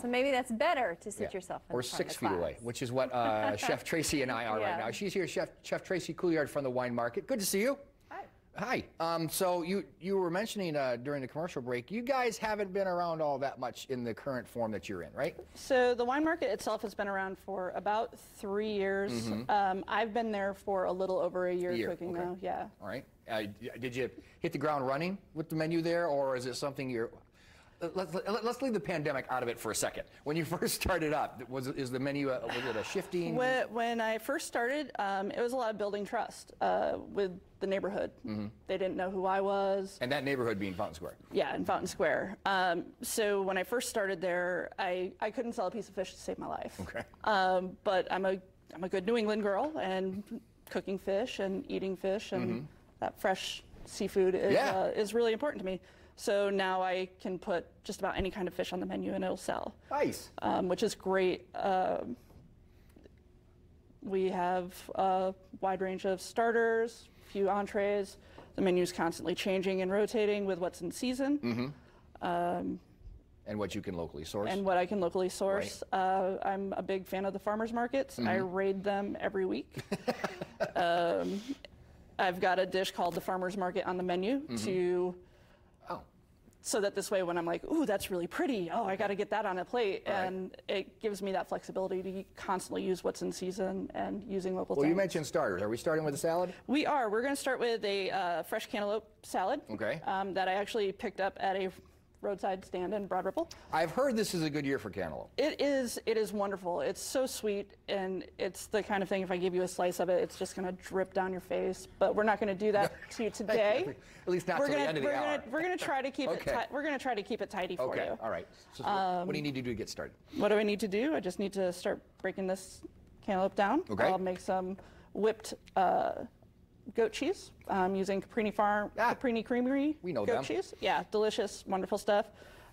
So maybe that's better to sit yourself in or front of the 6 feet away, class. which is what Chef Tracey and I are right now. She's here, Chef Tracey Couillard from the Wine Market. Good to see you. Hi. So you were mentioning during the commercial break, you guys haven't been around all that much in the current form that you're in, right? So the Wine Market itself has been around for about 3 years. I've been there for a little over a year cooking now. Yeah. All right. Did you hit the ground running with the menu there, or is it something you're... Let's leave the pandemic out of it for a second. When you first started up, is the menu was it a shifting? When I first started, it was a lot of building trust with the neighborhood. They didn't know who I was. And that neighborhood being Fountain Square. Yeah, in Fountain Square. So when I first started there, I couldn't sell a piece of fish to save my life. Okay. But I'm a good New England girl, and cooking fish and eating fish and that fresh seafood is really important to me. So now I can put just about any kind of fish on the menu and it'll sell. Nice. Which is great. We have a wide range of starters, a few entrees. The menu's constantly changing and rotating with what's in season. And what you can locally source. And what I can locally source. Right. I'm a big fan of the farmers markets. I raid them every week. I've got a dish called the farmers market on the menu so that this way when I'm like, ooh, that's really pretty, oh, I got to get that on a plate. And it gives me that flexibility to constantly use what's in season and using local things. You mentioned starters. Are we starting with a salad? We are. We're going to start with a fresh cantaloupe salad that I actually picked up at a roadside stand in Broad Ripple. I've heard this is a good year for cantaloupe. It is wonderful. It's so sweet, and it's the kind of thing, if I give you a slice of it, it's just going to drip down your face. But we're not going to do that to you today. At least not till the end of the hour. We're going to try to keep it. We're going to try to keep it tidy for you. All right. So what do you need to do to get started? What do I need to do? I just need to start breaking this cantaloupe down. I'll make some whipped goat cheese using Caprini Creamery goat cheese. Yeah, delicious, wonderful stuff.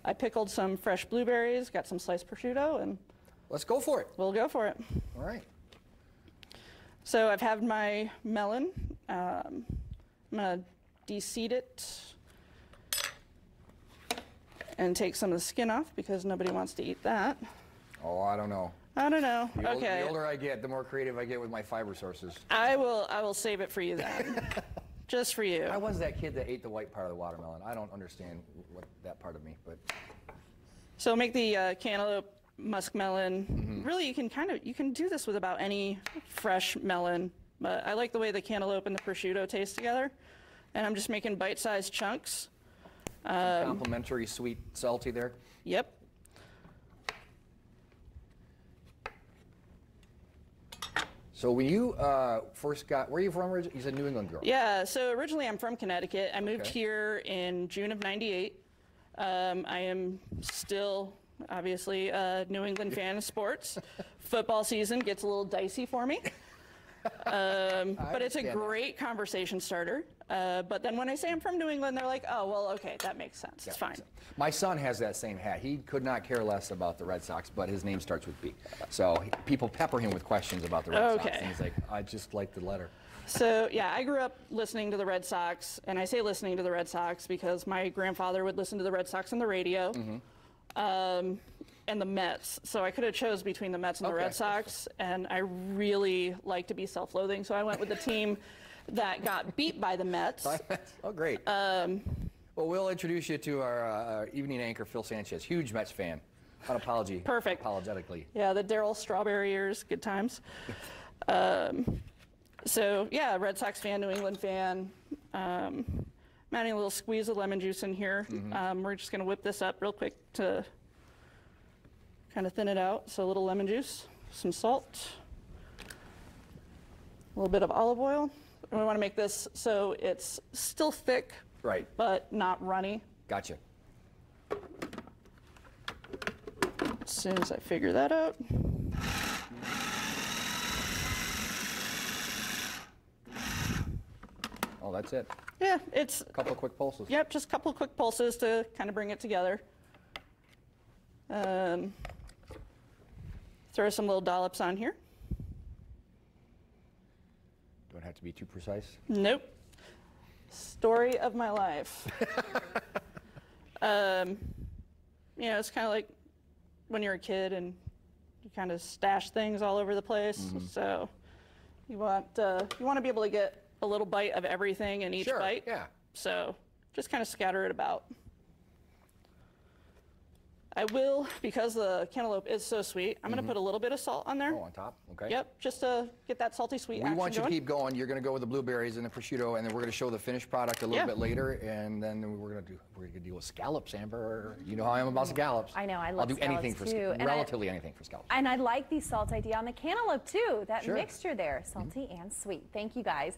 I pickled some fresh blueberries, got some sliced prosciutto, and let's go for it. We'll go for it. All right. So I've had my melon. I'm gonna de-seed it and take some of the skin off because nobody wants to eat that. Oh, I don't know. I don't know. The older I get, the more creative I get with my fiber sources. I will save it for you then. Just for you. I was that kid that ate the white part of the watermelon. I don't understand that part of me, but. So make the cantaloupe muskmelon. Really, you can do this with about any fresh melon. But I like the way the cantaloupe and the prosciutto taste together. And I'm just making bite-sized chunks. Complimentary, sweet, salty there. Yep. So when you first got, where are you from originally? You said New England girl. Yeah, so originally I'm from Connecticut. I moved here in June of '98. I am still, obviously, a New England fan of sports. Football season gets a little dicey for me. But it's a great conversation starter. But then when I say I'm from New England, they're like, oh, well, okay, that makes sense. It's fine. My son has that same hat. He could not care less about the Red Sox, but his name starts with B. So people pepper him with questions about the Red Sox. And he's like, I just like the letter. So, yeah, I grew up listening to the Red Sox. And I say listening to the Red Sox because my grandfather would listen to the Red Sox on the radio. And the Mets. So I could have chose between the Mets and the Red Sox, and I really like to be self-loathing, so I went with the team that got beat by the Mets. Oh, great. Well, we'll introduce you to our evening anchor, Phil Sanchez, huge Mets fan. Perfect. Apologetically. Yeah, the Darryl Strawberry years, good times. So, yeah, Red Sox fan, New England fan. I'm adding a little squeeze of lemon juice in here. We're just going to whip this up real quick to kind of thin it out. So a little lemon juice, some salt, a little bit of olive oil. And we want to make this so it's still thick, but not runny. Gotcha. As soon as I figure that out. Oh, that's it. Yeah, it's a couple of quick pulses. Yep, just a couple of quick pulses to kind of bring it together. Throw some little dollops on here. Don't have to be too precise. Nope. Story of my life. You know, it's kind of like when you're a kid and you kind of stash things all over the place. So you want to be able to get a little bite of everything in each bite. Yeah. So just kind of scatter it about. I will, because the cantaloupe is so sweet, I'm going to put a little bit of salt on there. Oh, on top? Okay. Yep, just to get that salty sweet We action want you going. to keep going. You're going to go with the blueberries and the prosciutto, and then we're going to show the finished product a little bit later, and then we're going to deal with scallops, Amber. You know how I am about scallops. I know, I love I'll do anything scallops, for too. relatively anything for scallops. And I like the salt idea on the cantaloupe too. That Sure. mixture there, salty and sweet. Thank you guys.